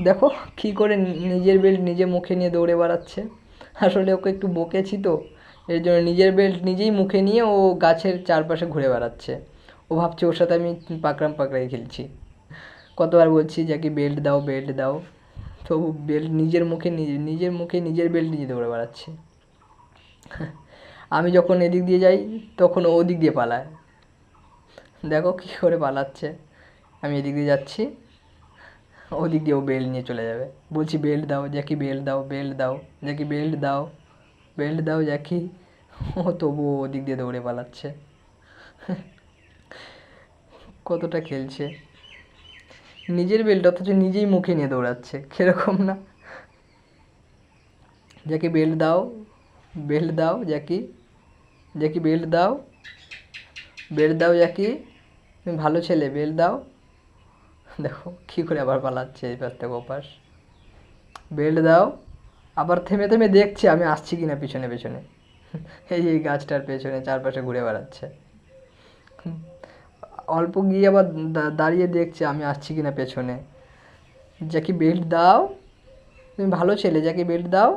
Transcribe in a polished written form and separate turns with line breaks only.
দেখো কী করে নিজের বেল্ট নিজে মুখে নিয়ে দৌড়ে বেড়াচ্ছে। আসলে ওকে একটু বকেছি তো, এর জন্য নিজের বেল্ট নিজেই মুখে নিয়ে ও গাছের চারপাশে ঘুরে বেড়াচ্ছে। ও ভাবছে ওর সাথে আমি পাকড়াম পাকড়াই খেলছি। কতবার বলছি যে বেল্ট দাও বেল্ট দাও, তবু বেল্ট নিজের মুখে নিজের মুখে নিজের বেল্ট নিজে দৌড়ে বেড়াচ্ছে। আমি যখন এদিক দিয়ে যাই তখন ও ওদিক দিয়ে পালায়। দেখো কী করে পালাচ্ছে। আমি এদিক দিয়ে যাচ্ছি, ওদিক দিয়ে ও বেল্ট নিয়ে চলে যাবে। বলছি বেল্ট দাও জ্যাকি, বেল্ট দাও, বেল্ট দাও জ্যাকি, বেল্ট দাও, বেল্ট দাও জ্যাকি। ও তবুও ওদিক দিয়ে দৌড়ে পালাচ্ছে। কতটা খেলছে নিজের বেল্ট, অথচ নিজেই মুখে নিয়ে দৌড়াচ্ছে, কিরকম না? জ্যাকি বেল্ট দাও, বেল্ট দাও জ্যাকি, জ্যাকি বেল্ট দাও, বেল্ট দাও জ্যাকি, তুমি ভালো ছেলে, বেল্ট দাও। দেখো কী করে আবার পালাচ্ছে এই পাশ থেকে ওপাশ। বেল্ট দাও, আবার থেমে থেমে দেখছে আমি আসছি কিনা পিছনে পিছনে। এই গাছটার পেছনে চারপাশে ঘুরে বেড়াচ্ছে। অল্প গিয়ে আবার দাঁড়িয়ে দেখছে আমি আসছি কিনা পেছনে। জ্যাকি বেল্ট দাও, তুমি ভালো ছেলে জ্যাকি, বেল্ট দাও।